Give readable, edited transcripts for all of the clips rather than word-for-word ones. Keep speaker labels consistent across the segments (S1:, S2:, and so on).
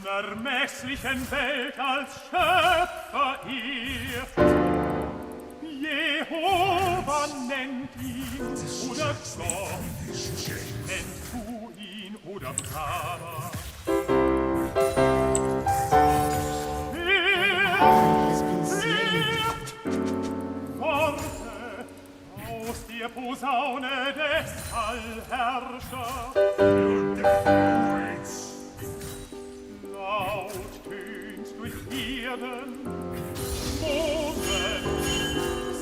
S1: unermesslichen Welt als Schöpfer ehrt. Jehova nennt ihn oder Gott, nennt du ihn oder Brahma. Worte aus der Posaune des Allherrschers. Laut tönt durch Erden, Monden,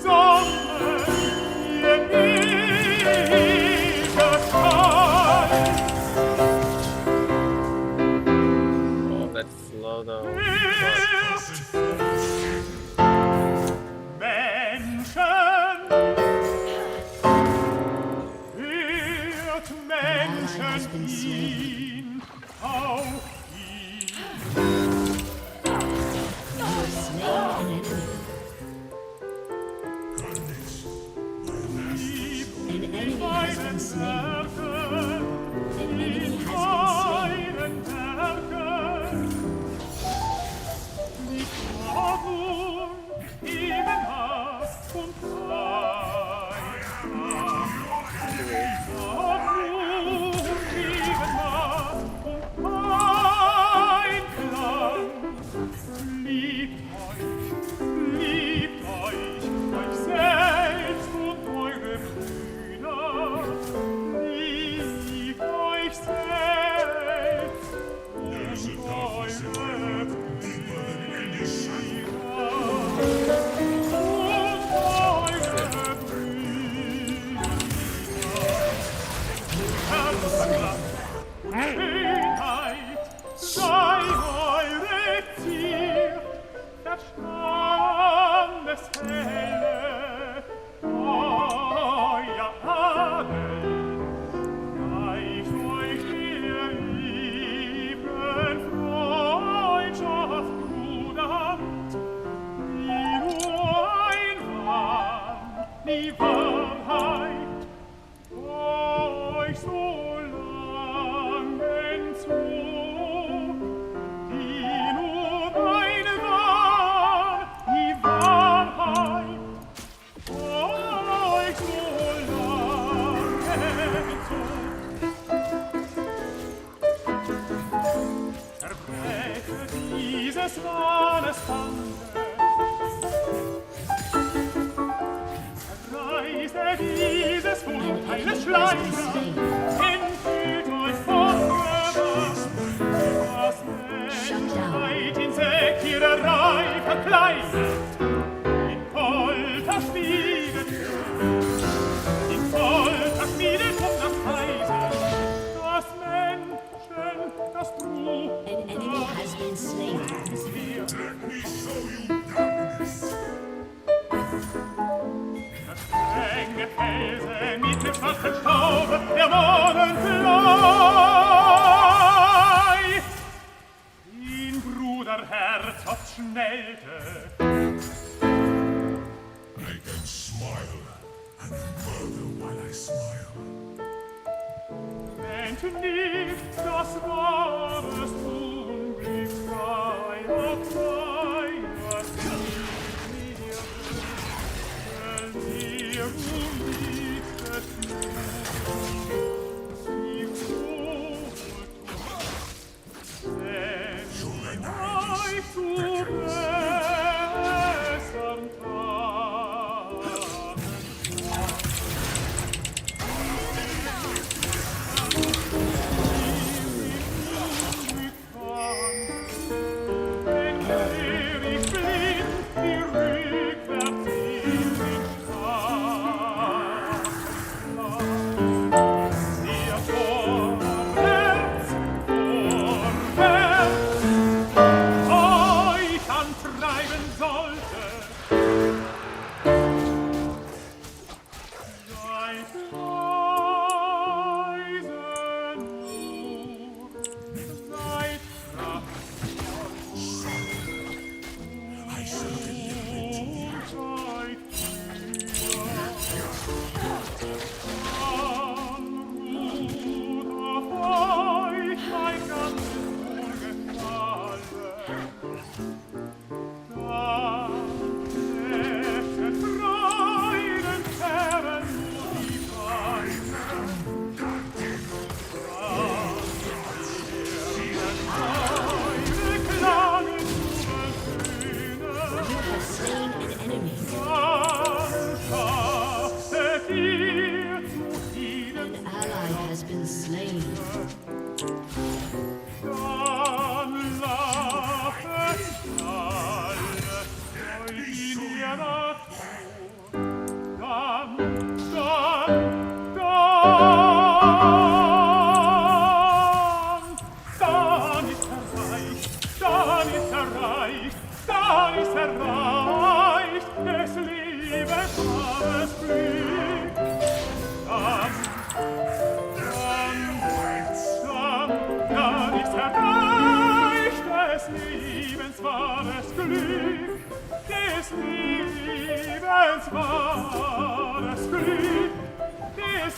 S1: Sonne, ihr ewiger Schall.
S2: Oh, that's slow though.
S1: Menschen ihn auf ihn.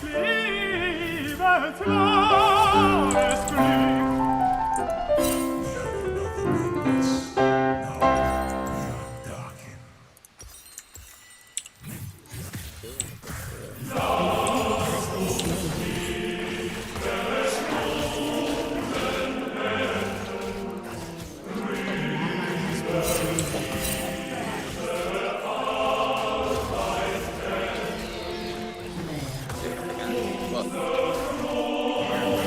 S1: des Lebens wahres Glück.
S2: What?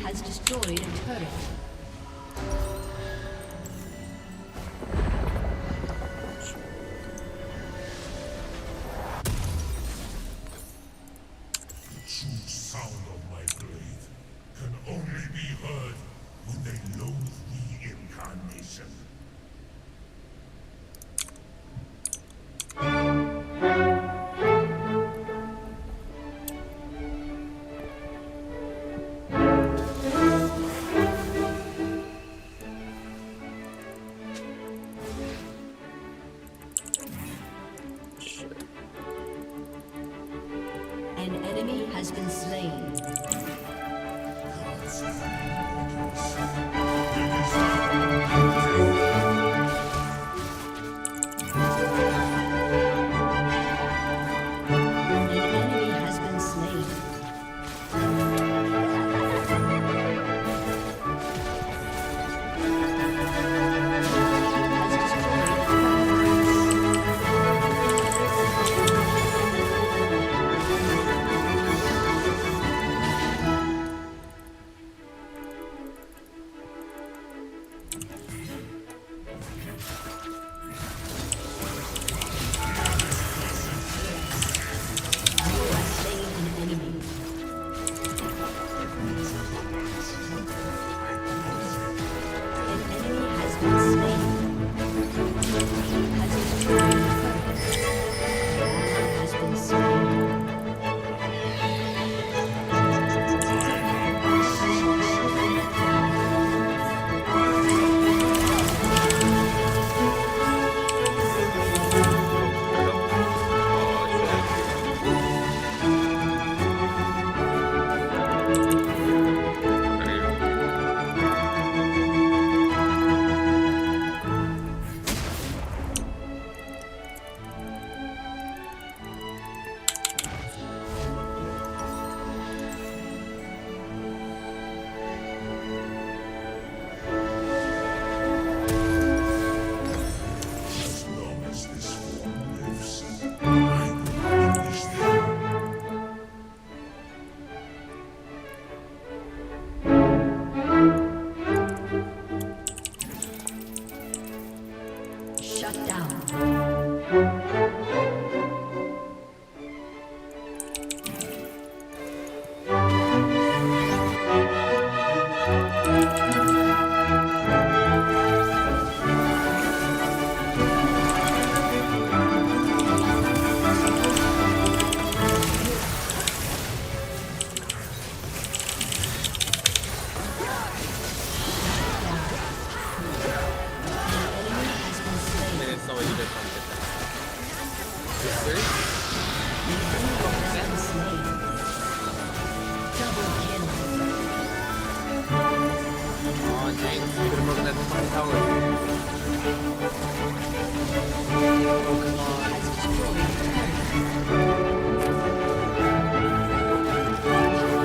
S3: has destroyed a turret.
S4: True sound of my blade can only be heard when they loathe the incarnation.
S3: An enemy has been slain. An enemy has been slain. Has destroyed a turret. Slain an enemy. An enemy has been slain. He has destroyed a turret. An ally has been slain.
S4: As long as this form lives, I will finish them.
S3: Shut down.
S2: Minutes now, you did something. Serious?
S3: Double kill.
S2: Oh, James, you could have broken that fucking tower. Oh, come on.
S3: Has destroyed a turret. Has destroyed a turret.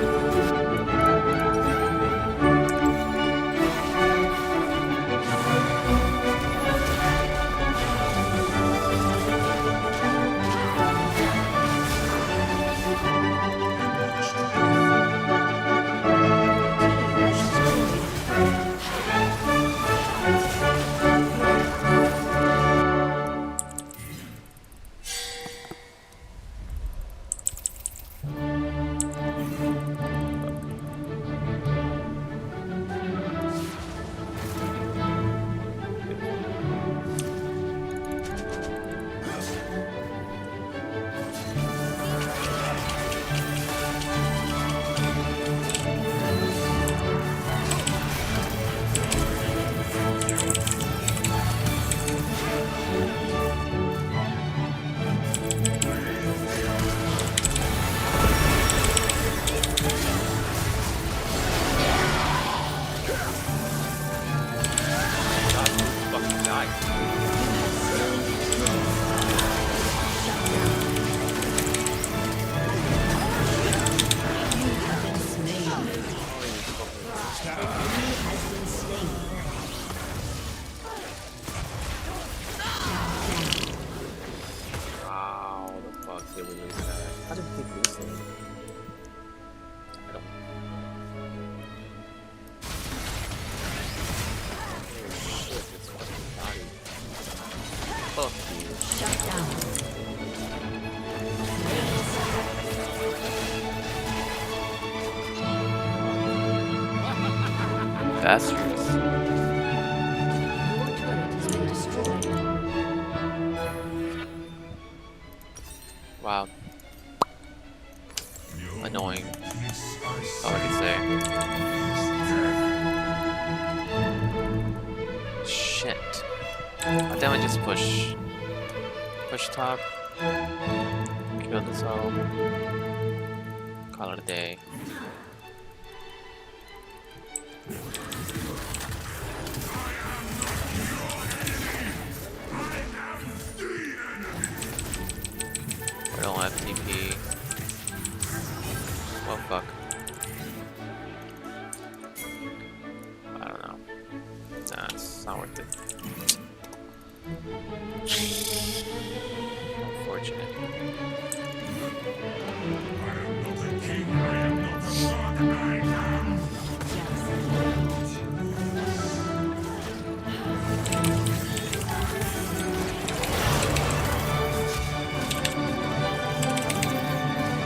S2: Fuck you.
S3: Shut down.
S2: Bastards.
S3: Your turret has been destroyed.
S2: Wow.
S4: Your
S2: Annoying.
S4: peace I
S2: That's all I can say. Shit. Why didn't I just push? Push top. Kill this all. Call it a day. I don't have TP. Well, fuck. I don't know. Nah, it's not worth it. Unfortunate.
S4: not the king, I am not the god, I am.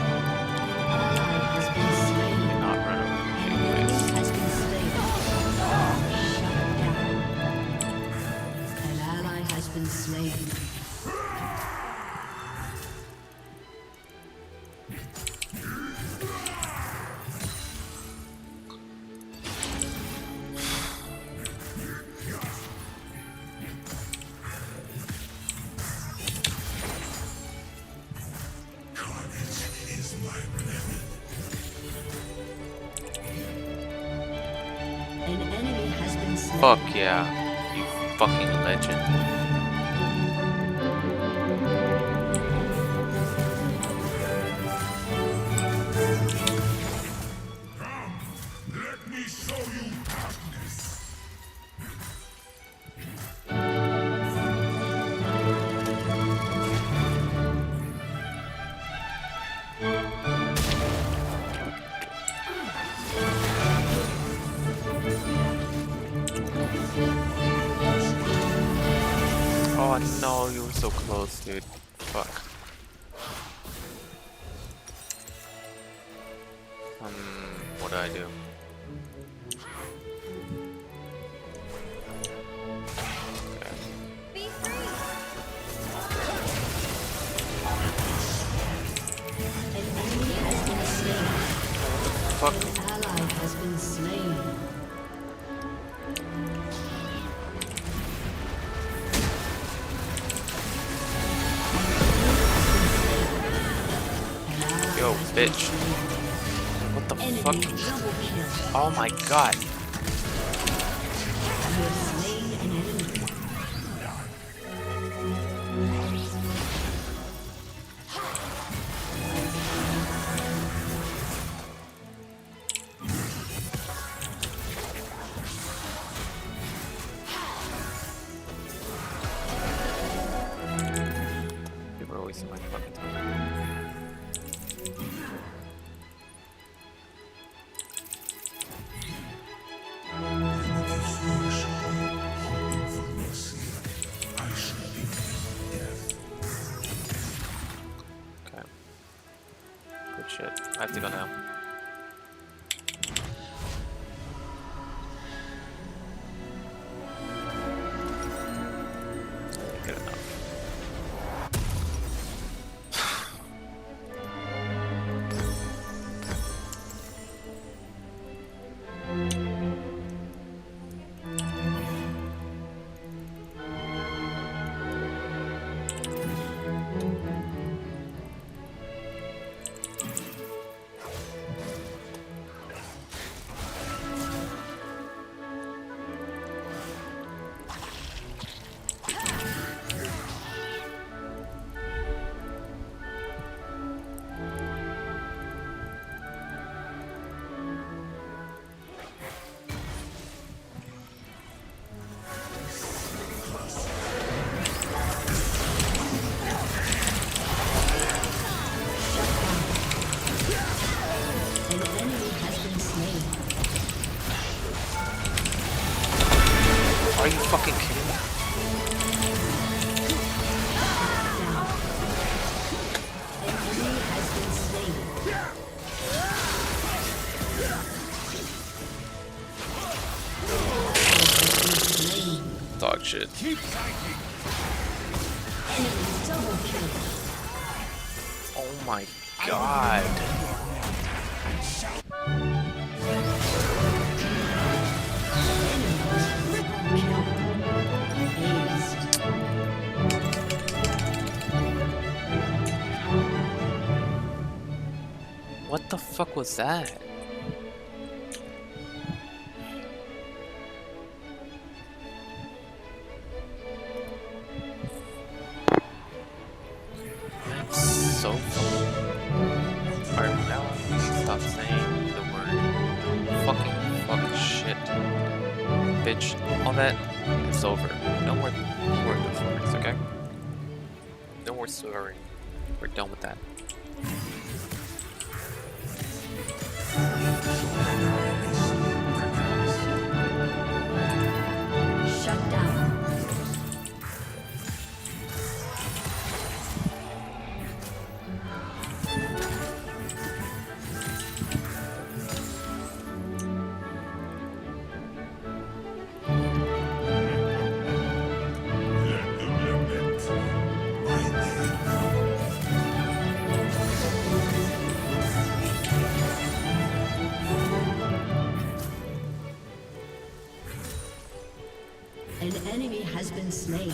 S3: Ally has been slain.
S2: Not run over the
S3: Enemy
S2: face.
S3: has been slain. Shut down. An ally has been slain.
S4: Carnage is my method.
S3: An enemy has been slain.
S2: Fuck yeah. You fucking legend.
S4: Come, let me show you darkness.
S2: Oh no, you were so close, dude. Fuck. What do I do? Okay.
S3: Be free. An enemy has been slain.
S2: Fuck.
S3: An ally has been slain. An ally
S2: Yo,
S3: has been
S2: bitch.
S3: slain.
S2: What the
S3: Enemy
S2: fuck?
S3: double kill.
S2: Oh my god.
S3: You have slain an enemy.
S2: People are wasting my fucking time.
S4: Foolish, hoping for mercy. I shall be death.
S2: Okay. Good shit. I have to go now. Good enough. shit.
S4: Keep fighting.
S3: Enemy double kill.
S2: Oh my god. What the fuck was that? I'm so fucking. Alright, now please stop saying the word fucking fuck shit. Bitch. All that is over. No more those words, okay? No more swearing. We're done with that.
S3: Shut down.
S4: Let them lament. My name.
S3: An enemy has been slain.
S2: You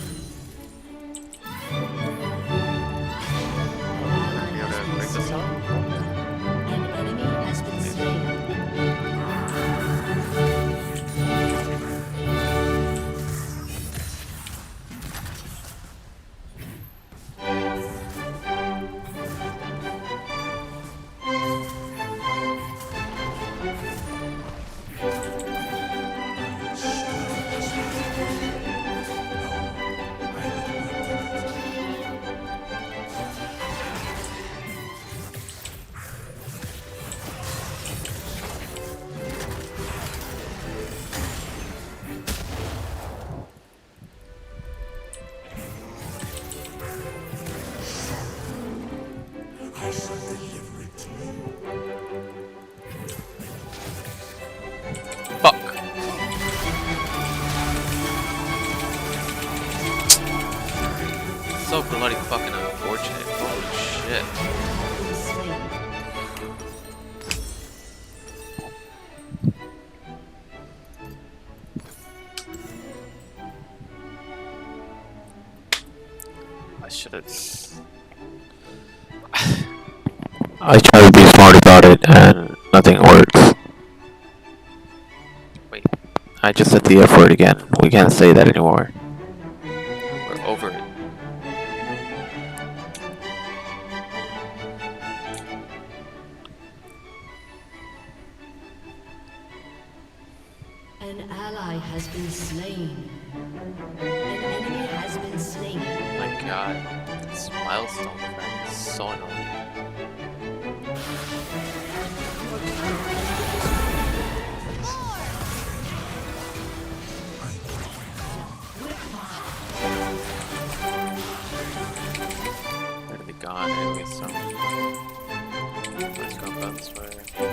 S2: gotta break this out?
S3: An enemy has been slain.
S4: I shall deliver it to you.
S2: Fuck. So bloody fucking unfortunate. Holy shit.
S3: Been slain.
S2: I should have. I try to be smart about it and nothing works. Wait, I just said the F word again. We can't say that anymore. We're over it.
S3: An ally has been slain. An enemy has been slain.
S2: My god, this milestone friend is so annoying. They're gonna be gone anyway, so let's go about this way. What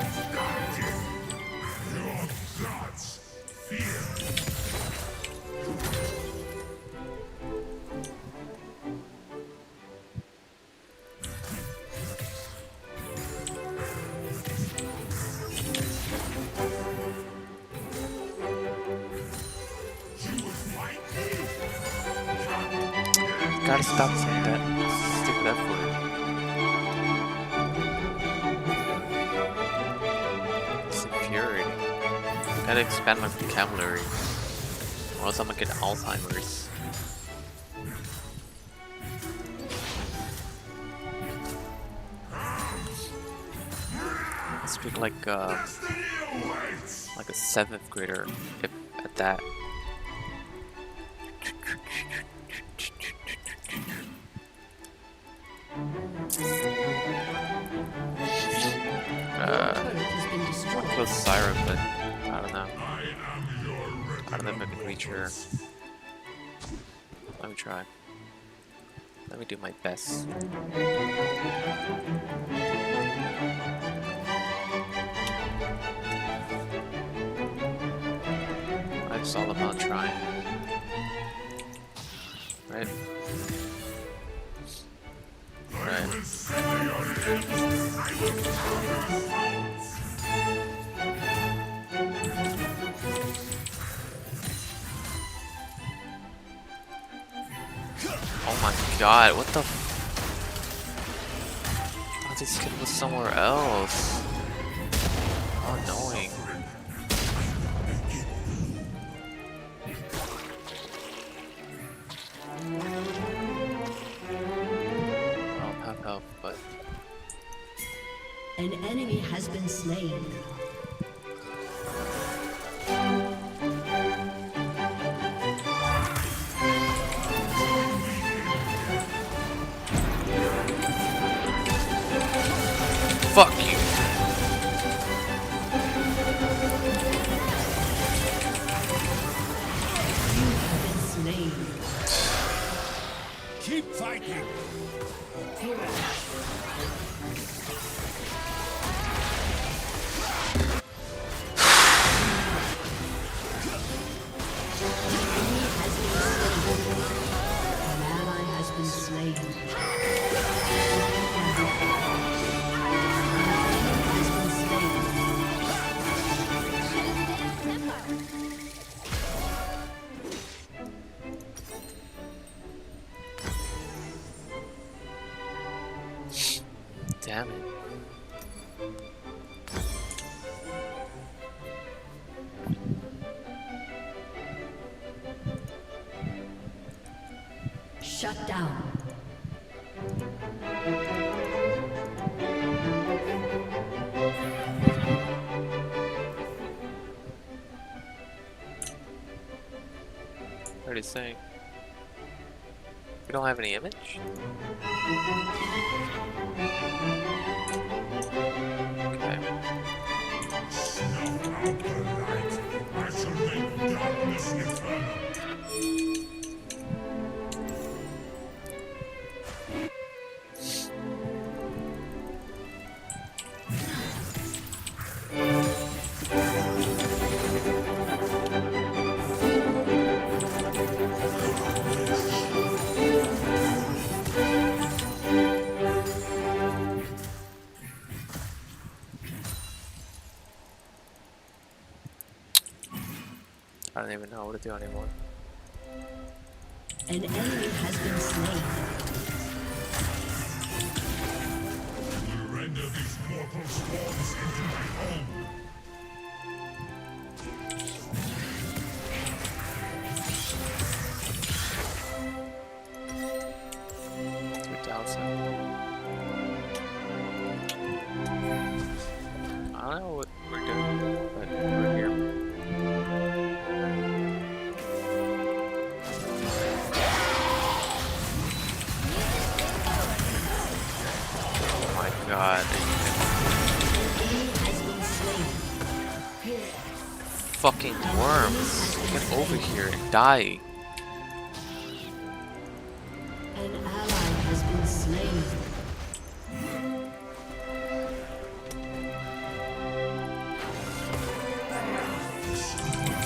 S2: the fuck are you doing?
S4: Your gods fear.
S2: Gotta stop saying that stupid F word. It's infuriating. Gotta expand my vocabulary, or else I'm gonna get Alzheimer's. I speak like a 7th grader, if at that.
S3: Turret has been
S2: I
S3: destroyed.
S2: kill Siren, but I don't know.
S4: I am your
S2: I don't know if I can reach her. Let me try. Let me do my best. Life's all about trying. Right? Right. Oh my god, what the f— oh, this kid was somewhere else. How annoying. I don't have help, but
S3: An enemy has been slain.
S2: fuck you.
S3: Slain.
S4: Keep fighting.
S3: An ally has been slain.
S2: Damn it.
S3: Shut down.
S2: What are you saying? We don't have any image? Okay.
S4: Snuff out the light. I shall make darkness eternal.
S2: I don't even know what to do anymore.
S3: An enemy has been slain.
S4: You render these mortal swarms into my home.
S2: Through downside. I don't know what we're doing, but we're here. Oh my god. Fucking worms. Get over here and die.
S3: An ally has been slain.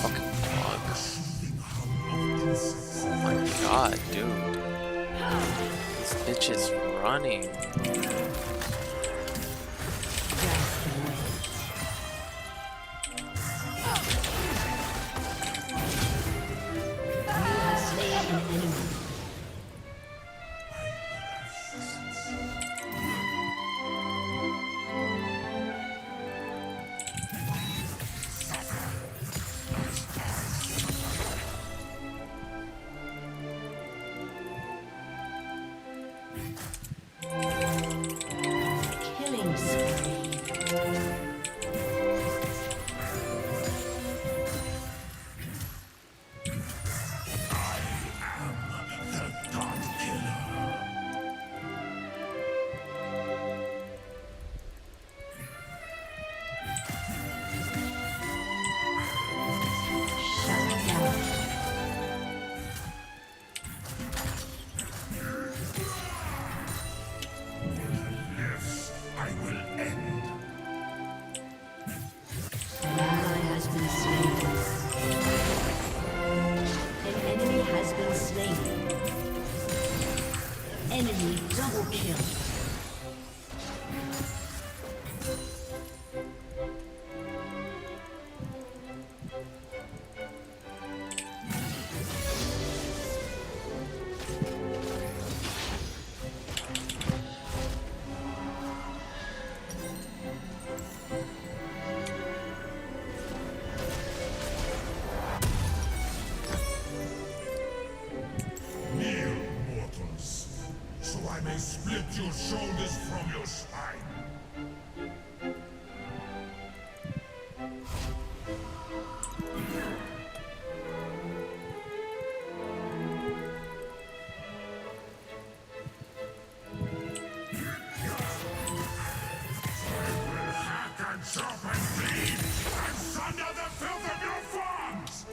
S2: Fucking bugs. Oh my god, dude. This bitch is running.
S3: kill.
S4: Kneel, mortals, so I may split your shoulders from your spine. Hack and chop and bleed, and sunder the filth of your forms!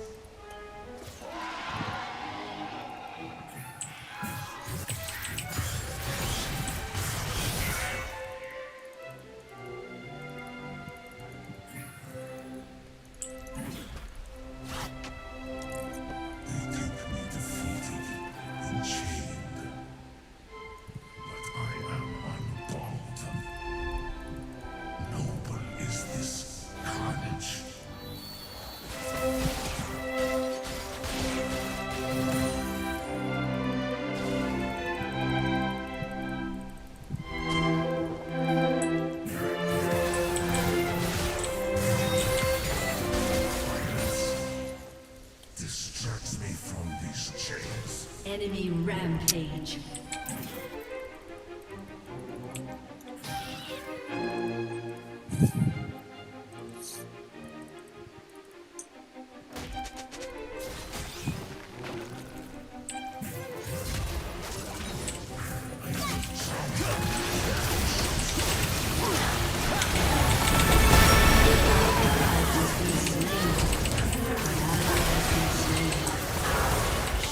S4: They think me defeated and chained, but I am unbound. Noble is this carnage. Violence distracts me from these chains.
S3: Enemy rampage.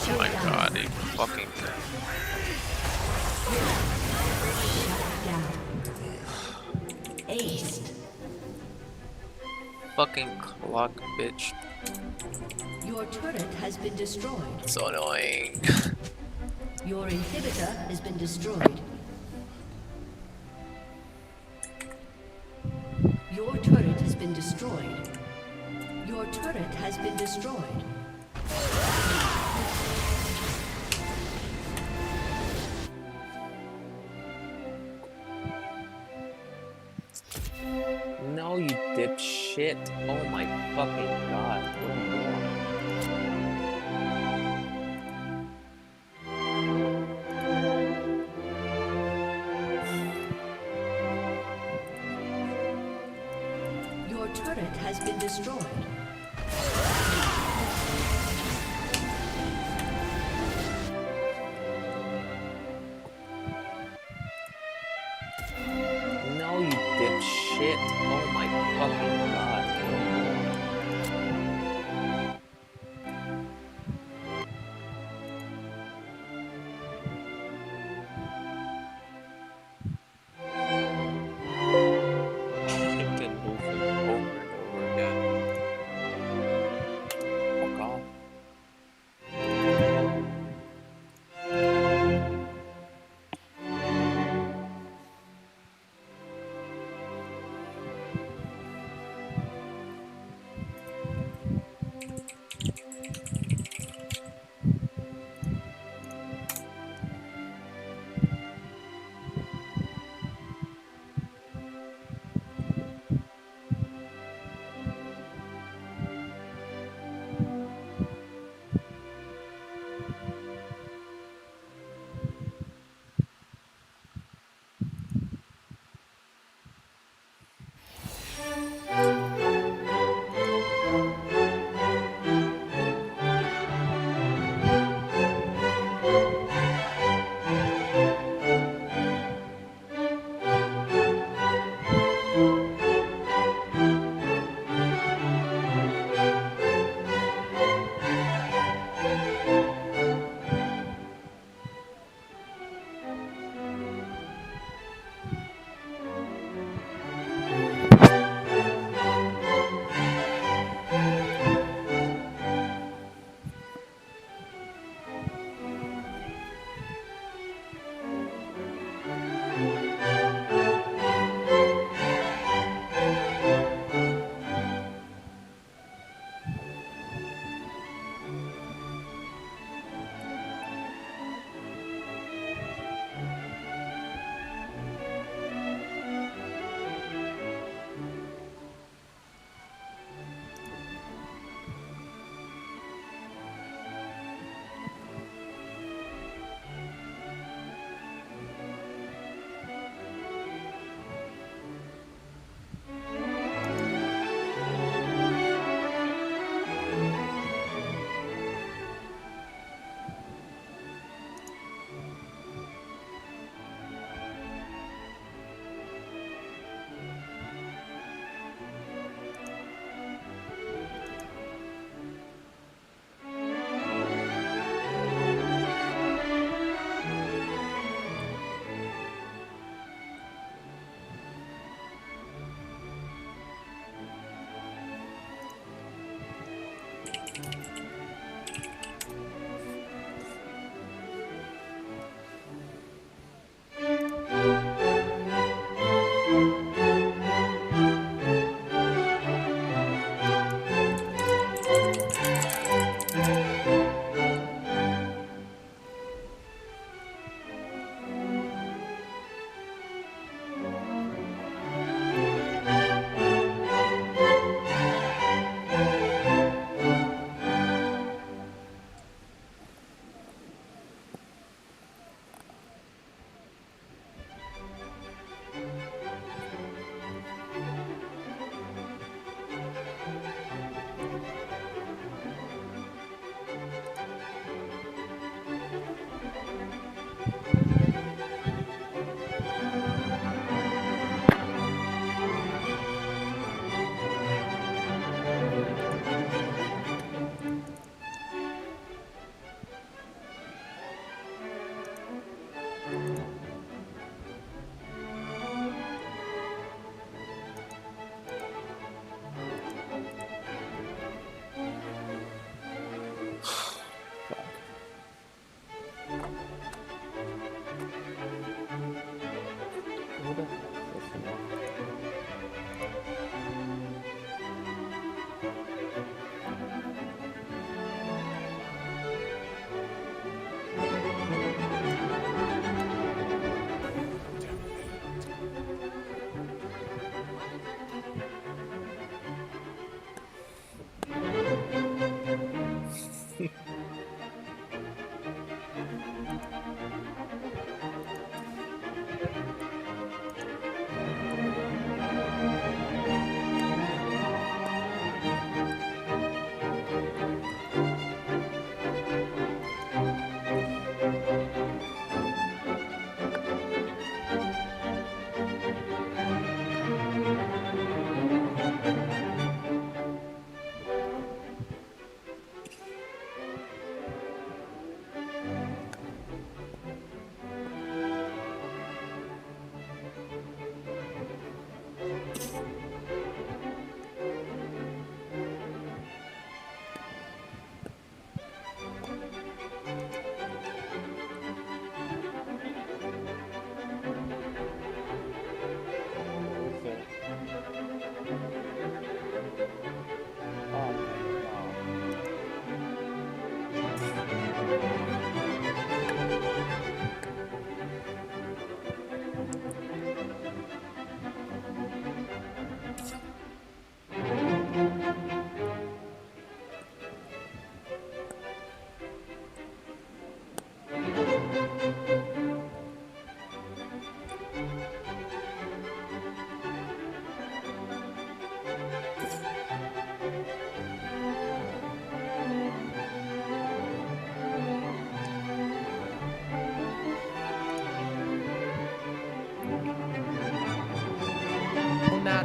S2: Oh my god, he fucking
S3: Down. Aced.
S2: fucking clock, bitch.
S3: Your turret has been destroyed.
S2: So annoying.
S3: Your inhibitor has been destroyed. Your turret has been destroyed. Your turret has been destroyed.
S2: No, you dipshit. Oh my fucking god. What am I doing?
S3: Your turret has been destroyed.
S2: No, you dipshit. Oh my fucking god. Keep moving over and over again.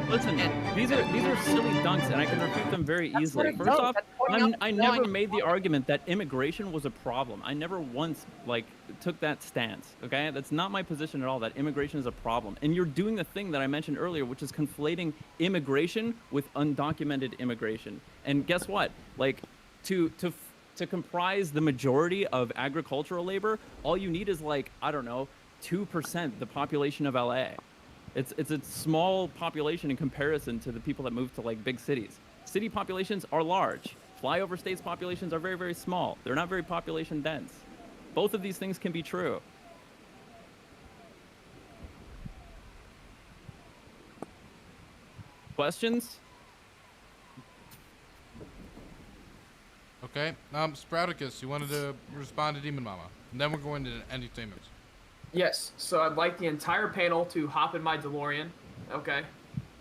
S5: Listen, these are silly dunks, and I can refute them very easily. First off, I never made the argument that immigration was a problem. I never once took that stance. Okay, that's not my position at all. That immigration is a problem, and you're doing the thing that I mentioned earlier, which is conflating immigration with undocumented immigration. And guess what? To comprise the majority of agricultural labor, all you need is I don't know, 2% the population of LA. It's a small population in comparison to the people that move to big cities. City populations are large. Flyover states populations are very, very small. They're not very population dense. Both of these things can be true. Questions?
S6: Okay. Sprouticus, you wanted to respond to Demon Mama. And then we're going to entertainment.
S7: Yes, so I'd like the entire panel to hop in my DeLorean. Okay.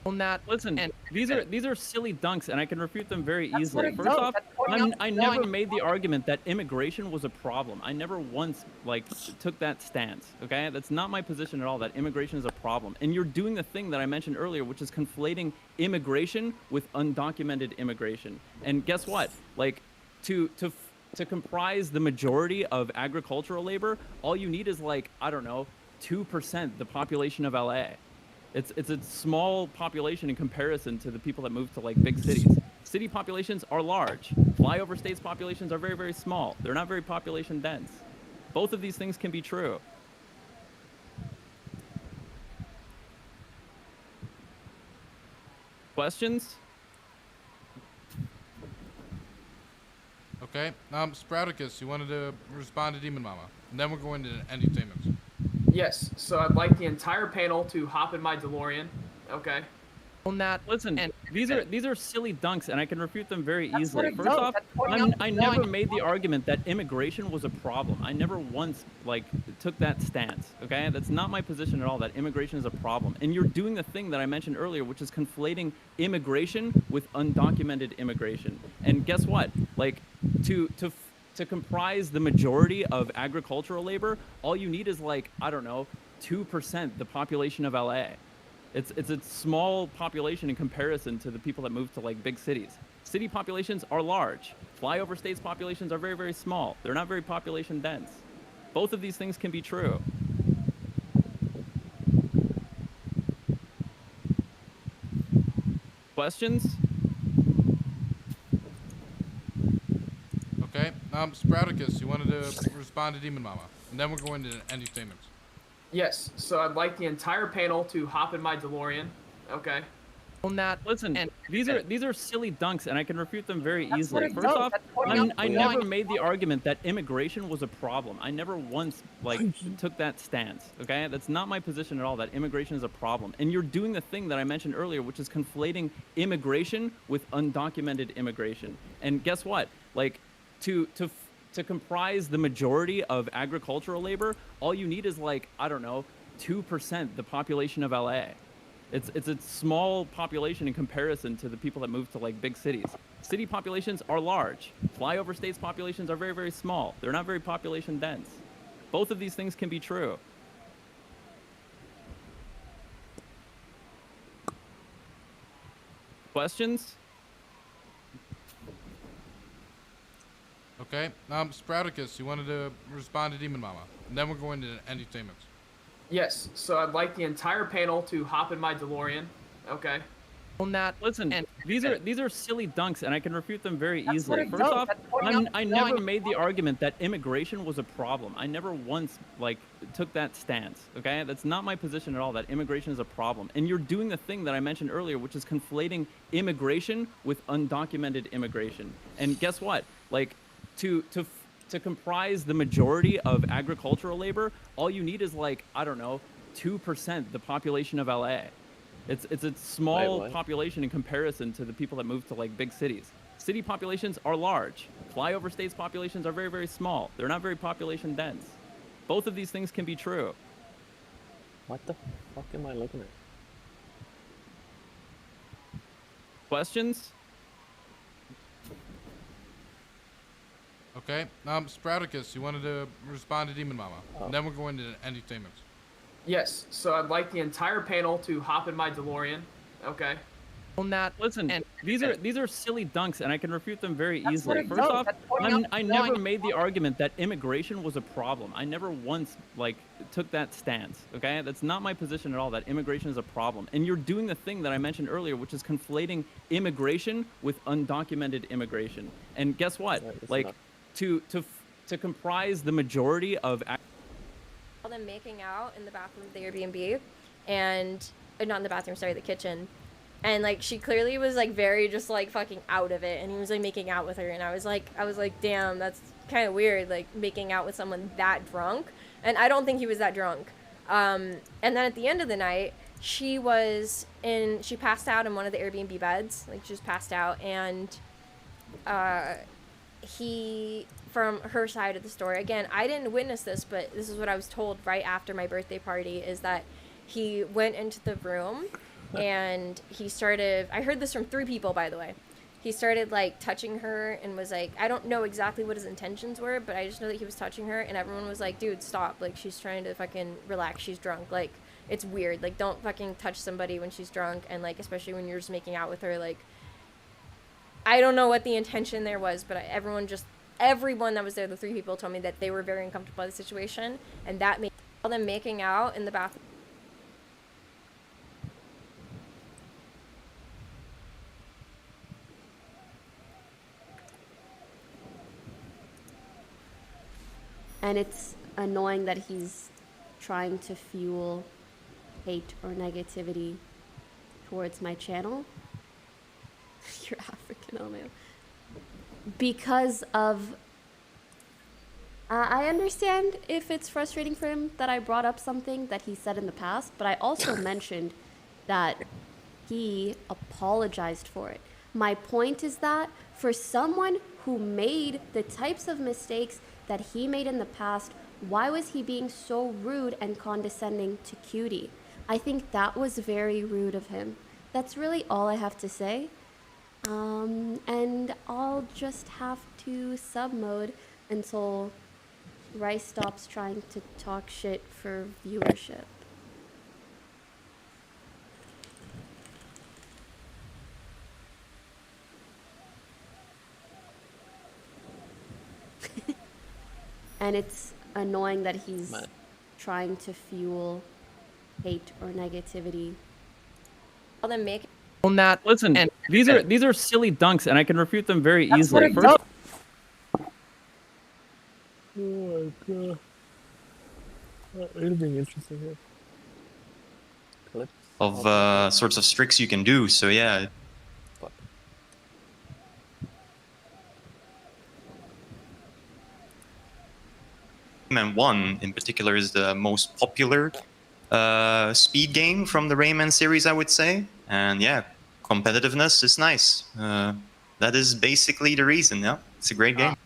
S5: Listen, these are silly dunks, and I can refute them very easily. First off, I never made the argument that immigration was a problem. I never once took that stance. Okay, that's not my position at all. That immigration is a problem, and you're doing the thing that I mentioned earlier, which is conflating immigration with undocumented immigration. And guess what? To comprise the majority of agricultural labor, all you need is I don't know, 2% the population of LA. It's a small population in comparison to the people that move to big cities. City populations are large. Flyover states populations are very, very small. They're not very population dense. Both of these things can be true. Questions?
S6: Okay. Sprouticus, you wanted to respond to Demon Mama. And then we're going to ending statements.
S7: Yes. So I'd like the entire panel to hop in my DeLorean. Okay.
S5: On that, listen, these are silly dunks, and I can refute them very easily.
S7: not a
S5: First
S7: dunk,
S5: off,
S7: that's pointing out
S5: I
S7: the
S5: never
S7: line.
S5: made the argument that immigration was a problem. I never once like took that stance. Okay, that's not my position at all. That immigration is a problem, and you're doing the thing that I mentioned earlier, which is conflating immigration with undocumented immigration. And guess what? Like to comprise the majority of agricultural labor, all you need is like, I don't know, 2% the population of LA. It's a small population in comparison to the people that move to like big cities. City populations are large. Flyover states populations are very, very small. They're not very population dense. Both of these things can be true. Questions?
S6: Okay. Sprouticus, you wanted to respond to Demon Mama. And then we're going to ending statements.
S7: Yes. So I'd like the entire panel to hop in my DeLorean. Okay.
S5: On that, listen, these are silly dunks, and I can refute them very easily.
S7: not a
S5: First
S7: dunk,
S5: off,
S7: that's pointing out
S5: I
S7: the
S5: never
S7: line.
S5: made the argument that immigration was a problem. I never once like took that stance. Okay, that's not my position at all. That immigration is a problem, and you're doing the thing that I mentioned earlier, which is conflating immigration with undocumented immigration. And guess what? Like to comprise the majority of agricultural labor, all you need is like, I don't know, 2% the population of LA. It's a small population in comparison to the people that move to like big cities. City populations are large. Flyover states populations are very, very small. They're not very population dense. Both of these things can be true. Questions?
S6: Okay. Sprouticus, you wanted to respond to Demon Mama. And then we're going to ending statements.
S7: Yes. So I'd like the entire panel to hop in my DeLorean. Okay.
S5: On that, listen, these are silly dunks, and I can refute them very easily.
S7: not a
S5: First
S7: dunk,
S5: off,
S7: that's pointing out
S5: I
S7: the
S5: never
S7: line.
S5: made the argument that immigration was a problem. I never once like took that stance. Okay, that's not my position at all. That immigration is a problem, and you're doing the thing that I mentioned earlier, which is conflating immigration with undocumented immigration. And guess what? Like to comprise the majority of agricultural labor, all you need is like, I don't know, 2% the population of LA. It's a small population in comparison to the people that move to like big cities. City populations are large. Flyover states populations are very, very small. They're not very population dense. Both of these things can be true.
S8: What the fuck am I looking at?
S5: Questions?
S6: Okay. Sprouticus, you wanted to respond to Demon Mama. And then we're going to ending statements.
S7: Yes. So I'd like the entire panel to hop in my DeLorean. Okay.
S5: On that, listen, these are silly dunks, and I can refute them very easily.
S7: not a
S5: First
S7: dunk,
S5: off,
S7: that's pointing out
S5: I
S7: the
S5: never
S7: line.
S5: made the argument that immigration was a problem. I never once like took that stance. Okay, that's not my position at all. That immigration is a problem, and you're doing the thing that I mentioned earlier, which is conflating immigration with undocumented immigration. And guess what? Like to comprise the majority of
S9: them making out in the bathroom of the Airbnb, and not in the bathroom, sorry, the kitchen. And like she clearly was like very just like fucking out of it, and he was like making out with her, and I was like damn, that's kind of weird, like making out with someone that drunk. And I don't think he was that drunk. And then at the end of the night, she passed out in one of the Airbnb beds, like she just passed out, and he, from her side of the story, again, I didn't witness this, but this is what I was told right after my birthday party, is that he went into the room and he started, I heard this from 3 people, by the way. He started like touching her and was like, I don't know exactly what his intentions were, but I just know that he was touching her, and everyone was like, dude, stop, like she's trying to fucking relax, she's drunk, like it's weird, like don't fucking touch somebody when she's drunk, and like especially when you're just making out with her. Like I don't know what the intention there was, but everyone that was there, the 3 people, told me that they were very uncomfortable by the situation, and that made them making out in the bathroom.
S10: And it's annoying that he's trying to fuel hate or negativity towards my channel. You're African, oh man. because of... I understand if it's frustrating for him that I brought up something that he said in the past, but I also mentioned that he apologized for it. My point is that for someone who made the types of mistakes that he made in the past, why was he being so rude and condescending to Cutie? I think that was very rude of him. That's really all I have to say. And I'll just have to sub mode until Rice stops trying to talk shit for viewership. And it's annoying that he's trying to fuel hate or negativity.
S9: Well, then make
S5: On that, listen, these are silly dunks, and I can refute them very easily. First,
S8: Oh my god. It'll be interesting here. Clips
S11: of sorts of tricks you can do. So yeah.
S8: Fuck.
S11: Rayman 1 in particular is the most popular speed game from the Rayman series, I would say. And yeah, competitiveness is nice. That is basically the reason. Yeah, it's a great game.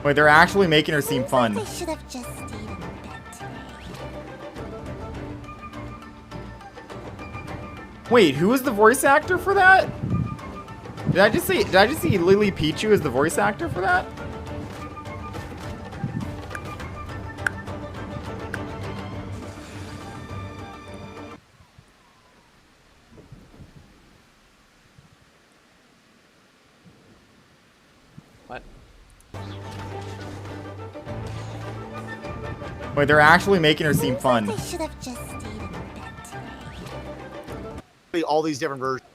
S12: Wait, they're actually making her seem fun.
S13: I should have just stayed in bed today.
S12: Wait, who is the voice actor for that? Did I just see Lily Pichu as the voice actor for that?
S8: What?
S12: Wait, they're actually making her seem fun.
S13: I should have just stayed in bed today.
S14: All these different versions.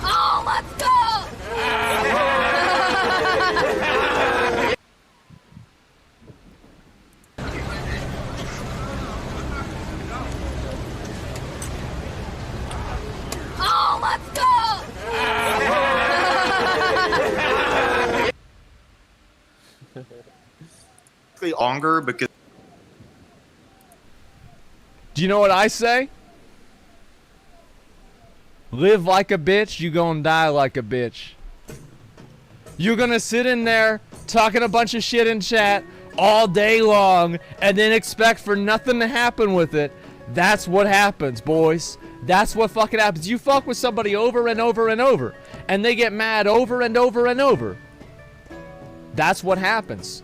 S9: Oh, let's go! Oh, let's go!
S11: Longer because.
S15: Do you know what I say? Live like a bitch, you gonna die like a bitch. You're gonna sit in there talking a bunch of shit in chat all day long and then expect for nothing to happen with it. That's what happens, boys. That's what fucking happens. You fuck with somebody over and over and over, and they get mad over and over and over. That's what happens.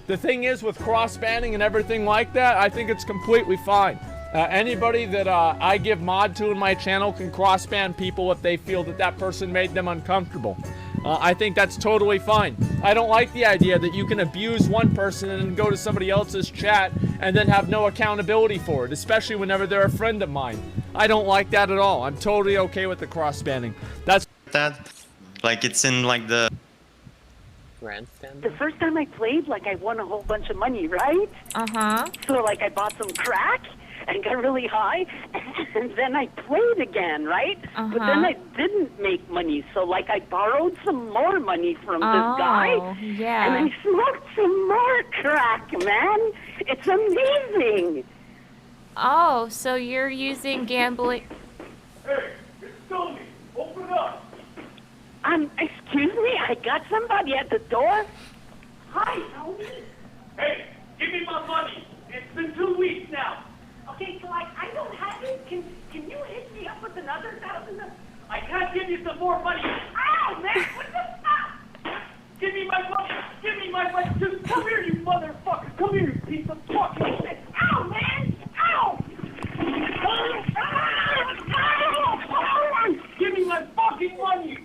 S15: The thing is, with cross-banning and everything like that, I think it's completely fine. Anybody that I give mod to in my channel can cross-ban people if they feel that that person made them uncomfortable. I think that's totally fine. I don't like the idea that you can abuse one person and then go to somebody else's chat and then have no accountability for it, especially whenever they're a friend of mine. I don't like that at all. I'm totally okay with the cross-banning. That's
S11: that. Like it's in like the.
S8: Grandstand?
S16: The first time I played, like, I won a whole bunch of money, right?
S9: Uh-huh.
S16: So, like, I bought some crack and got really high, and then I played again, right?
S9: Uh-huh.
S16: But then I didn't make money, so, like, I borrowed some more money from this guy,
S9: yeah.
S16: and I smoked some more crack, man. It's amazing.
S9: Oh, so you're using gambling...
S1: Hey, it's Tony. Open up.
S16: Excuse me? I got somebody at the door? Hi, Tony.
S1: Hey, give me my money. It's been 2 weeks now.
S16: Okay, so I don't have it. Can you hit me up with another 1,000?
S1: I can't give you some more money.
S16: Ow, man! What the fuck?
S1: Give me my money. Give me my money. Just come here, you motherfucker. Come here, you piece of fucking shit.
S16: Ow, man! Ow!
S1: Give me my fucking money.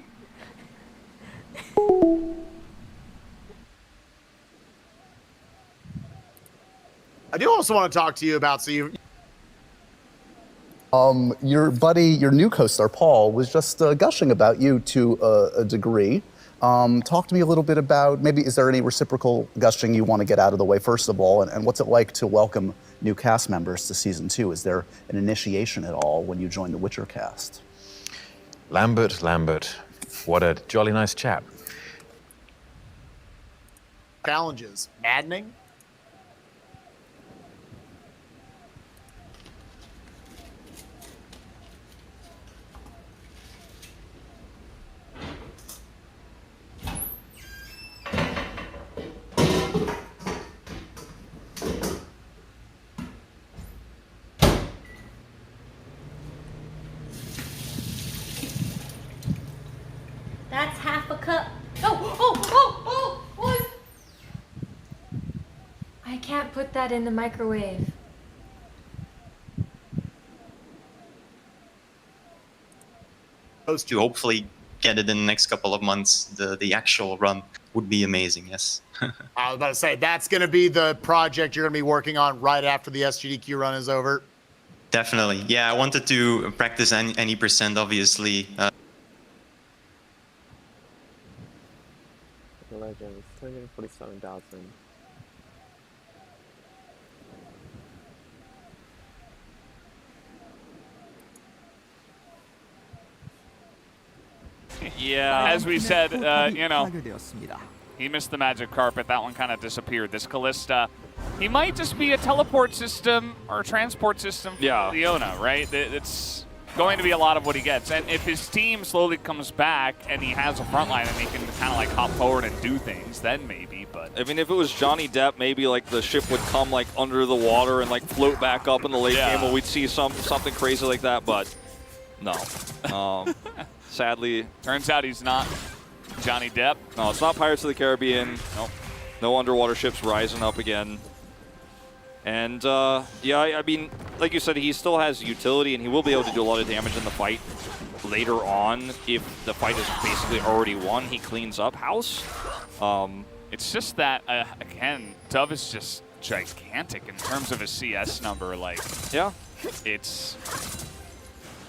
S14: I do also want to talk to you about, so you...
S17: Your buddy, your new co-star, Paul, was just gushing about you to a degree. Talk to me a little bit about, maybe is there any reciprocal gushing you want to get out of the way, first of all, and what's it like to welcome new cast members to season 2? Is there an initiation at all when you join the Witcher cast?
S18: Lambert, what a jolly nice chap.
S14: Challenges. Maddening?
S9: That's half a cup. What? I can't put that in the microwave.
S11: Supposed to hopefully get it in the next couple of months. The actual run would be amazing, yes.
S14: I was about to say, that's going to be the project you're going to be working on right after the SGDQ run is over.
S11: Definitely. Yeah, I wanted to practice any percent, obviously.
S8: Legends, 247,000.
S19: Yeah, as we said, you know, he missed the magic carpet. That one kind of disappeared. This Callista, he might just be a teleport system or a transport system for Leona, right? It's going to be a lot of what he gets. And if his team slowly comes back and he has a front line and he can kind of like hop forward and do things, then maybe. But
S20: I mean, if it was Johnny Depp, maybe like the ship would come like under the water and like float back up in the late game, or we'd see something crazy like that. But no. Sadly,
S19: turns out he's not Johnny Depp.
S20: No, it's not Pirates of the Caribbean. Nope. No underwater ships rising up again. And yeah, I mean, like you said, he still has utility, and he will be able to do a lot of damage in the fight later on if the fight is basically already won. He cleans up house.
S19: It's just that again, Dove is just gigantic in terms of his CS number. Like,
S20: yeah,
S19: it's.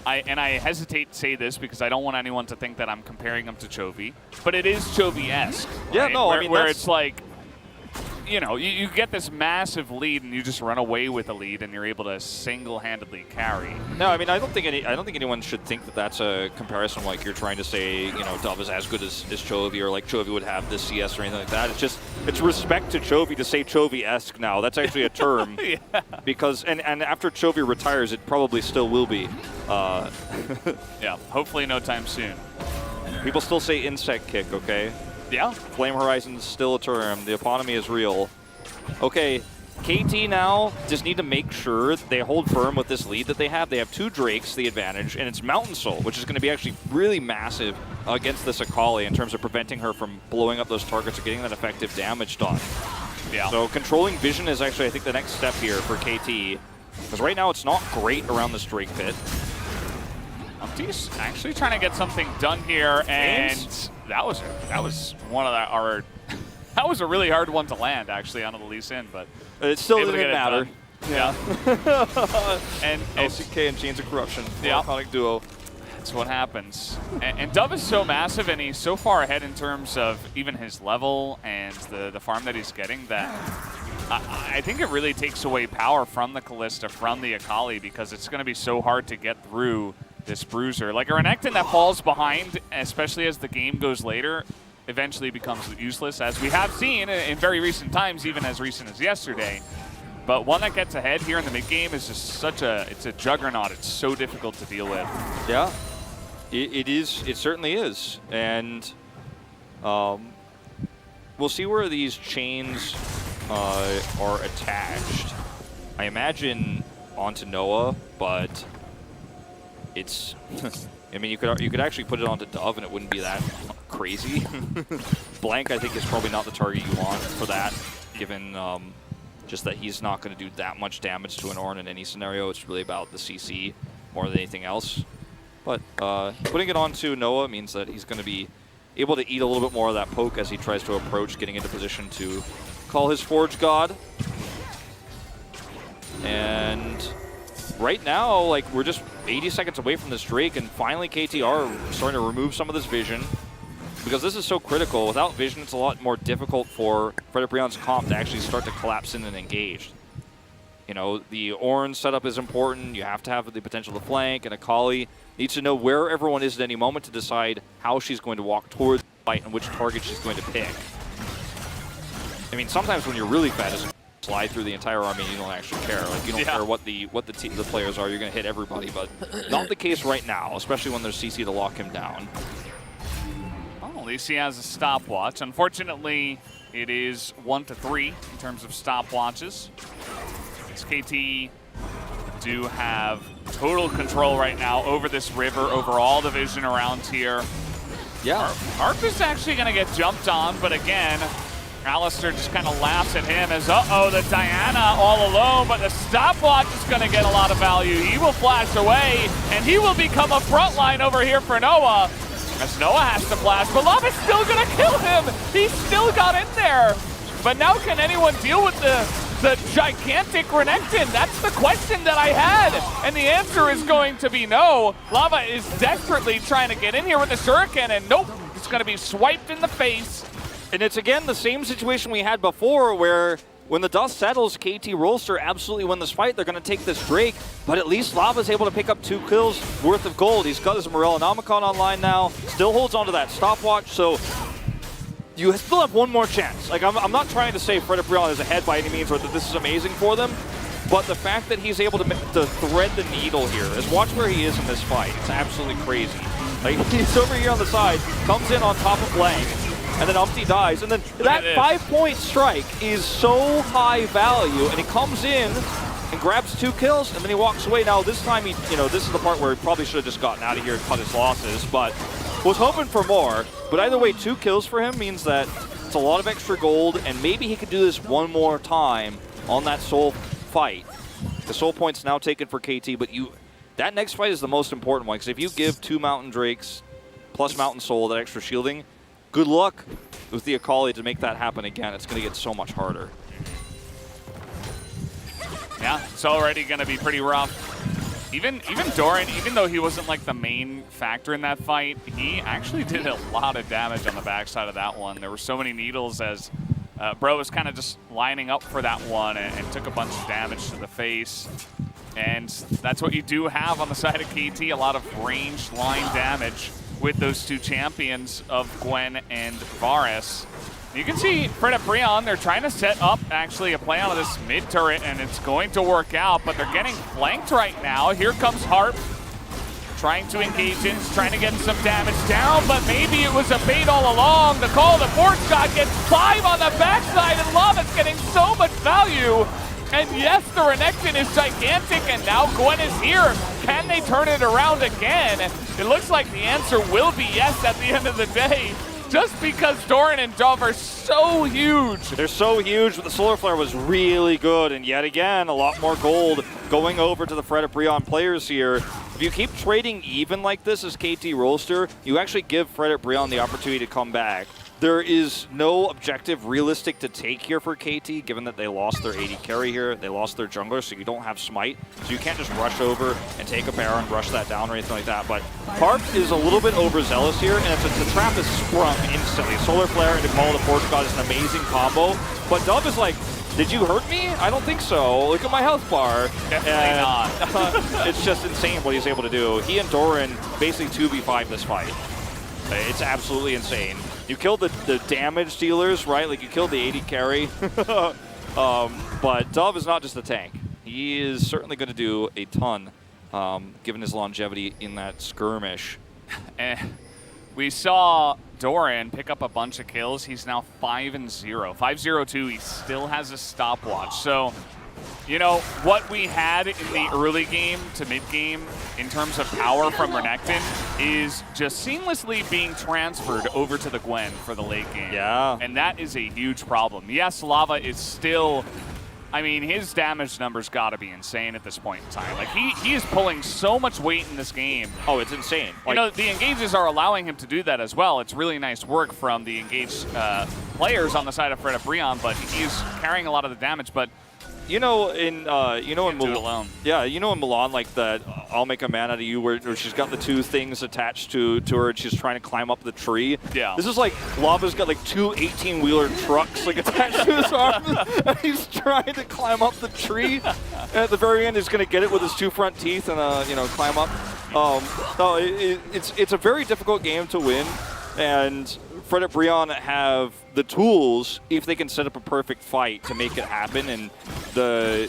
S19: I hesitate to say this because I don't want anyone to think that I'm comparing him to Chovy, but it is Chovy-esque.
S20: Yeah,
S19: right?
S20: no, I mean,
S19: where it's like, you know, you get this massive lead and you just run away with a lead and you're able to single-handedly carry.
S20: No, I mean, I don't think anyone should think that that's a comparison like you're trying to say, you know, Dove is as good as Chovy, or like Chovy would have this CS or anything like that. It's just, it's respect to Chovy to say Chovy-esque now. That's actually a term.
S19: Yeah.
S20: Because, and after Chovy retires, it probably still will be.
S19: Yeah, hopefully no time soon.
S20: People still say insect kick, okay?
S19: Yeah.
S20: Flame Horizon is still a term. The eponemy is real. Okay, KT now just need to make sure they hold firm with this lead that they have. They have 2 Drakes, the advantage, and it's Mountain Soul, which is going to be actually really massive against this Akali in terms of preventing her from blowing up those targets or getting that effective damage done.
S19: Yeah.
S20: So controlling vision is actually, I think, the next step here for KT. Because right now it's not great around this Drake pit.
S19: Umpty's actually trying to get something done here, and that was one of our that was a really hard one to land actually onto the Lee Sin, but
S20: it still didn't matter.
S19: Yeah. and
S20: LCK and Chains of Corruption, iconic duo.
S19: That's what happens. And Dove is so massive, and he's so far ahead in terms of even his level and the farm that he's getting that I think it really takes away power from the Callista, from the Akali, because it's going to be so hard to get through this Bruiser. Like a Renekton that falls behind, especially as the game goes later, eventually becomes useless, as we have seen in very recent times, even as recent as yesterday. But one that gets ahead here in the mid-game is just it's a juggernaut. It's so difficult to deal with.
S20: Yeah, it is. It certainly is. And we'll see where these chains are attached. I imagine onto Noah, but it's I mean, you could actually put it onto Dove and it wouldn't be that crazy. Blank, I think, is probably not the target you want for that, given just that he's not going to do that much damage to an Ornn in any scenario. It's really about the CC more than anything else. But putting it onto Noah means that he's going to be able to eat a little bit more of that poke as he tries to approach, getting into position to call his Forge God. And right now, like, we're just 80 seconds away from this Drake, and finally KTR starting to remove some of this vision. because this is so critical. Without vision, it's a lot more difficult for Frederick Brion's comp to actually start to collapse in and engage. You know, the orange setup is important. You have to have the potential to flank, and Akali needs to know where everyone is at any moment to decide how she's going to walk towards the fight and which target she's going to pick. I mean, sometimes when you're really fat, just slide through the entire army and you don't actually care. Like, you don't care what the players are. You're going to hit everybody, but not the case right now, especially when there's CC to lock him down.
S19: Well, at least he has a stopwatch. Unfortunately, it is 1-3 in terms of stopwatches. KT do have total control right now over this river, over all the vision around here.
S20: Yeah.
S19: Arp is actually going to get jumped on, but again, Alistair just kind of laughs at him as, uh-oh, the Diana all alone, but the stopwatch is going to get a lot of value. He will flash away, and he will become a front line over here for Noah, as Noah has to flash, but Lava's still going to kill him. He still got in there. But now can anyone deal with the gigantic Renekton? That's the question that I had, and the answer is going to be no. Lava is desperately trying to get in here with the shuriken, and nope, it's going to be swiped in the face.
S20: And it's again the same situation we had before, where when the dust settles, KT Rolster absolutely win this fight. They're going to take this Drake, but at least Lava's able to pick up 2 kills worth of gold. He's got his Morellonomicon online now, still holds onto that stopwatch, so you still have one more chance. Like, I'm not trying to say Frederick Brion is ahead by any means or that this is amazing for them, but the fact that he's able to thread the needle here is watch where he is in this fight. It's absolutely crazy. Like, he's over here on the side, comes in on top of Lang, and then Umpty dies, and then that 5-point strike is so high value, and he comes in and grabs 2 kills, and then he walks away. Now, this time, this is the part where he probably should have just gotten out of here and cut his losses, but was hoping for more. But either way, 2 kills for him means that it's a lot of extra gold, and maybe he could do this one more time on that soul fight. The soul point's now taken for KT, but that next fight is the most important one, because if you give 2 Mountain Drakes plus Mountain Soul that extra shielding, good luck with the Akali to make that happen again. It's going to get so much harder.
S19: Yeah, it's already going to be pretty rough. Even Doran, even though he wasn't like the main factor in that fight, he actually did a lot of damage on the backside of that one. There were so many needles as Bro was kind of just lining up for that one and took a bunch of damage to the face. And that's what you do have on the side of KT, a lot of ranged line damage with those 2 champions of Gwen and Varus. You can see Frederick Brion, they're trying to set up actually a play out of this mid turret, and it's going to work out, but they're getting flanked right now. Here comes Harp, trying to engage in, trying to get some damage down, but maybe it was a bait all along. The call of the Force God gets 5 on the backside, and Lava's getting so much value. And yes, the Renekton is gigantic, and now Gwen is here. Can they turn it around again? It looks like the answer will be yes at the end of the day. Just because Doran and Dove are so huge.
S20: They're so huge, but the Solar Flare was really good. And yet again, a lot more gold going over to the Frederick Brion players here. If you keep trading even like this as KT Rolster, you actually give Frederick Brion the opportunity to come back. There is no objective realistic to take here for KT, given that they lost their AD carry here. They lost their jungler, so you don't have Smite. So you can't just rush over and take a Baron, rush that down or anything like that. But Harp is a little bit overzealous here, and the trap is sprung instantly. Solar Flare and Call of the Force God is an amazing combo. But Dove is like, did you hurt me? I don't think so. Look at my health bar.
S19: Definitely not.
S20: It's just insane what he's able to do. He and Doran basically 2v5 this fight. It's absolutely insane. You killed the damage dealers, right? Like, you killed the AD carry. But Dove is not just a tank. He is certainly going to do a ton, given his longevity in that skirmish.
S19: And we saw Doran pick up a bunch of kills. He's now 5-0. 5-0-2. He still has a stopwatch. So, you know, what we had in the early game to mid-game in terms of power from Renekton is just seamlessly being transferred over to the Gwen for the late game.
S20: Yeah.
S19: And that is a huge problem. Yes, Lava is still, I mean, his damage numbers got to be insane at this point in time. Like, he is pulling so much weight in this game.
S20: Oh, it's insane.
S19: You know, the engages are allowing him to do that as well. It's really nice work from the engaged players on the side of Frederick Brion, but he's carrying a lot of the damage. But
S20: in
S19: alone.
S20: Yeah, in Milan, like that, I'll make a man out of you, where she's got the two things attached to her, and she's trying to climb up the tree.
S19: Yeah.
S20: This is like Lava's got like two 18-wheeler trucks like attached to his arms, and he's trying to climb up the tree. And at the very end, he's going to get it with his two front teeth and climb up. No, it's a very difficult game to win, and Fred at Brion have the tools if they can set up a perfect fight to make it happen, and the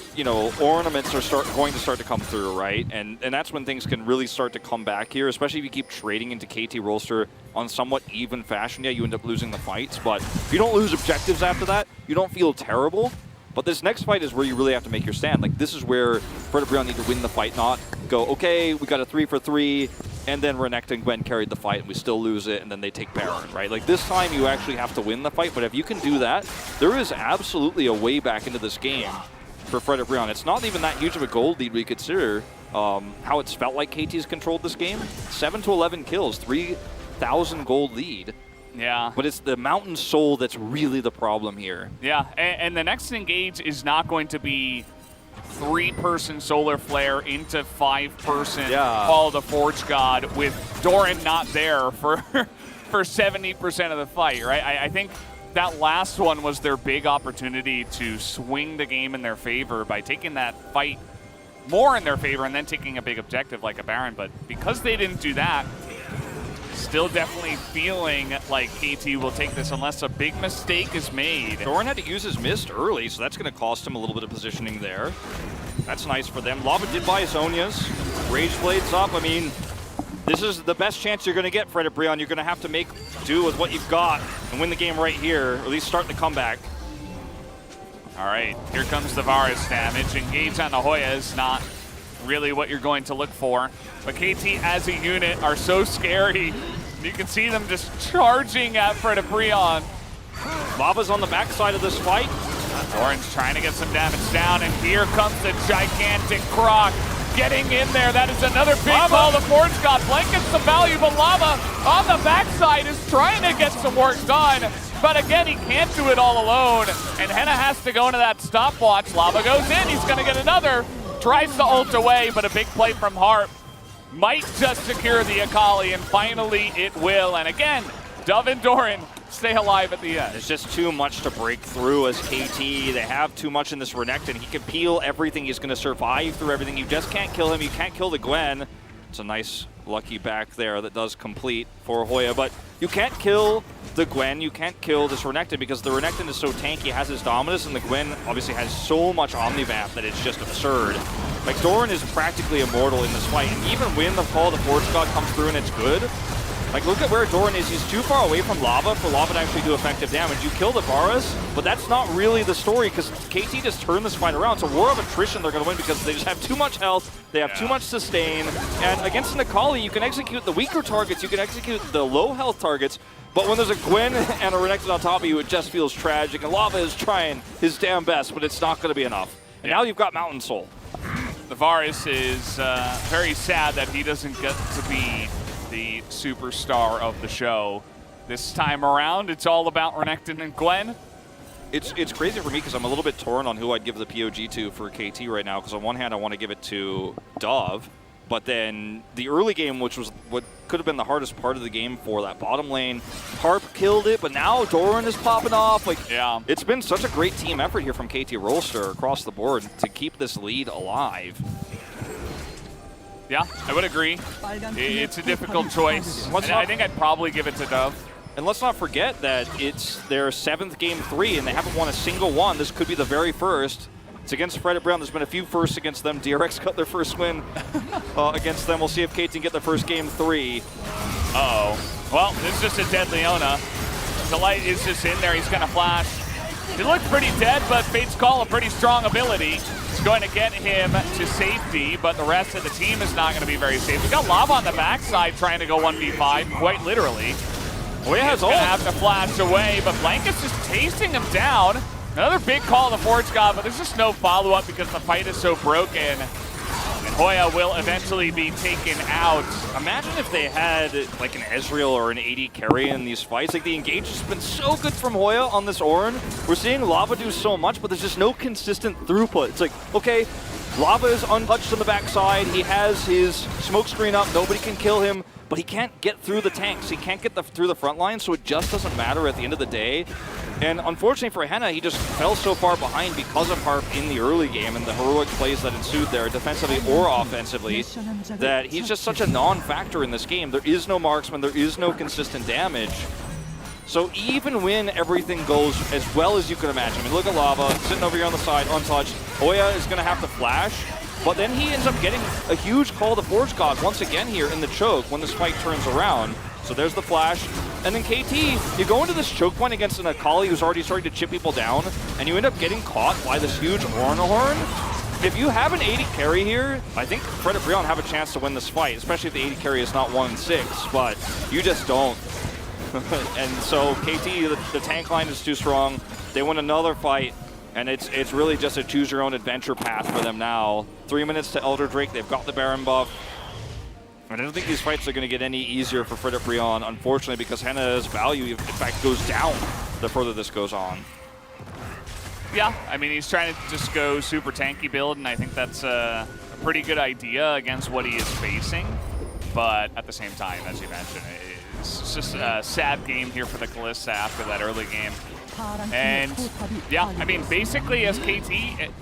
S20: ornaments are going to start to come through, right? And that's when things can really start to come back here, especially if you keep trading into KT Rolster on somewhat even fashion. Yeah, you end up losing the fights, but if you don't lose objectives after that, you don't feel terrible. But this next fight is where you really have to make your stand. Like, this is where Fred and Brion need to win the fight, not go, okay, we got a 3-for-3, and then Renekton and Gwen carried the fight, and we still lose it, and then they take Baron, right? Like, this time you actually have to win the fight, but if you can do that, there is absolutely a way back into this game for Fred and Brion. It's not even that huge of a gold lead we consider how it's felt like KT's controlled this game. 7 to 11 kills, 3,000 gold lead.
S19: Yeah.
S20: But it's the Mountain Soul that's really the problem here.
S19: Yeah, and the next engage is not going to be 3-person Solar Flare into 5-person Call of the Forge God with Doran not there for 70% of the fight, right? I think that last one was their big opportunity to swing the game in their favor by taking that fight more in their favor and then taking a big objective like a Baron. But because they didn't do that, still definitely feeling like KT will take this unless a big mistake is made.
S20: Doran had to use his mist early, so that's going to cost him a little bit of positioning there. That's nice for them. Lava did buy Zhonya's. Rage Blade's up. I mean, this is the best chance you're going to get, Fred at Brion. You're going to have to make do with what you've got and win the game right here, or at least start the comeback.
S19: All right, here comes the Varus damage. Engage on the Hoya is not really what you're going to look for. But KT as a unit are so scary. You can see them just charging at Fred at Brion.
S20: Lava's on the backside of this fight.
S19: Doran's trying to get some damage down, and here comes the gigantic Croc getting in there. That is another big Call of the Forge God. Blankets some value, but Lava on the backside is trying to get some work done. But again, he can't do it all alone, and Henna has to go into that stopwatch. Lava goes in, he's gonna get another. Tries to ult away, but a big play from Harp might just secure the Akali, and finally it will. And again, Dove and Doran stay alive at the end.
S20: There's just too much to break through as KT. They have too much in this Renekton. He can peel everything. He's going to survive through everything. You just can't kill him. You can't kill the Gwen. It's a nice lucky back there that does complete for Hoya, but you can't kill the Gwen, you can't kill this Renekton because the Renekton is so tanky, has his Dominus, and the Gwen obviously has so much Omnivamp that it's just absurd. Like, Doran is practically immortal in this fight, and even when the Call of the Forge God comes through and it's good, like, look at where Doran is. He's too far away from Lava for Lava to actually do effective damage. You kill the Varus, but that's not really the story because KT just turned this fight around. So war of attrition, they're going to win because they just have too much health, they have too much sustain, and against an Akali, you can execute the weaker targets, you can execute the low health targets, but when there's a Gwen and a Renekton on top of you, it just feels tragic, and Lava is trying his damn best, but it's not going to be enough. And now you've got Mountain Soul.
S19: The Varus is very sad that he doesn't get to be the superstar of the show. This time around, it's all about Renekton and Gwen.
S20: It's crazy for me because I'm a little bit torn on who I'd give the POG to for KT right now, because on one hand I want to give it to Dove, but then the early game, which was what could have been the hardest part of the game for that bottom lane, Harp killed it, but now Doran is popping off. Like, it's been such a great team effort here from KT Rolster across the board to keep this lead alive.
S19: Yeah, I would agree. It's a difficult choice. I think I'd probably give it to Dove.
S20: And let's not forget that it's their 7th Game 3, and they haven't won a single one. This could be the very first. It's against Fred at Brion. There's been a few firsts against them. DRX got their first win against them. We'll see if KT can get their first Game 3.
S19: Uh-oh. Well, this is just a dead Leona. The light is just in there. He's going to flash. He looked pretty dead, but Fate's Call, a pretty strong ability. It's going to get him to safety, but the rest of the team is not going to be very safe. We got Lava on the backside trying to go 1v5, quite literally.
S20: He has
S19: going to have to flash away, but Blanket's just tasting him down. Another big Call of the Forge God, but there's just no follow-up because the fight is so broken. And Hoya will eventually be taken out.
S20: Imagine if they had like an Ezreal or an AD carry in these fights. Like the engage has been so good from Hoya on this Ornn. We're seeing Lava do so much, but there's just no consistent throughput. It's like, okay, Lava is untouched on the backside. He has his smoke screen up. Nobody can kill him, but he can't get through the tanks. He can't get through the front line, so it just doesn't matter at the end of the day. And unfortunately for Henna, he just fell so far behind because of Harp in the early game and the heroic plays that ensued there, defensively or offensively, that he's just such a non-factor in this game. There is no marksman, there is no consistent damage. So even when everything goes as well as you could imagine, I mean, look at Lava sitting over here on the side, untouched. Hoya is going to have to flash, but then he ends up getting a huge call to Forge God once again here in the choke when this fight turns around. So there's the flash. And then KT, you go into this choke point against an Akali who's already starting to chip people down, and you end up getting caught by this huge Ornn. If you have an 80 carry here, I think Fred and Brion have a chance to win this fight, especially if the 80 carry is not 1-6, but you just don't. And so KT, the tank line is too strong. They win another fight, and it's really just a choose-your-own-adventure path for them now. 3 minutes to Elder Drake. They've got the Baron buff. And I don't think these fights are going to get any easier for Frederick Brion, unfortunately, because Henna's value, in fact, goes down the further this goes on.
S19: Yeah, I mean, he's trying to just go super tanky build, and I think that's a pretty good idea against what he is facing. But at the same time, as you mentioned, it's just a sad game here for the Kalista after that early game. And yeah, I mean, basically as KT,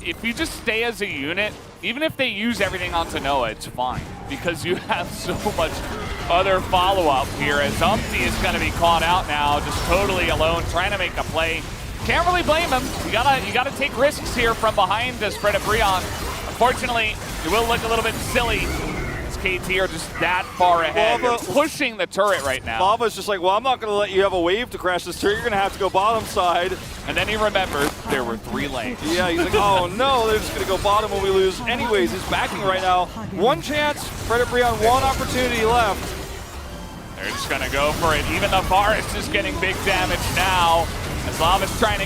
S19: if you just stay as a unit, even if they use everything onto Noah, it's fine. Because you have so much other follow-up here as Umpty is going to be caught out now, just totally alone, trying to make a play. Can't really blame him. You gotta take risks here from behind as Fred and Brion. Unfortunately, it will look a little bit silly. KT are just that far ahead. They're pushing the turret right now.
S20: Lava's just like, well, I'm not going to let you have a wave to crash this turret. You're going to have to go bottom side.
S19: And then he remembered there were 3 lanes.
S20: Yeah, he's like, oh no, they're just going to go bottom when we lose. Anyways, he's backing right now. One chance, Fred and Brion, one opportunity left.
S19: They're just going to go for it. Even the Forest is getting big damage now. As Lava's trying to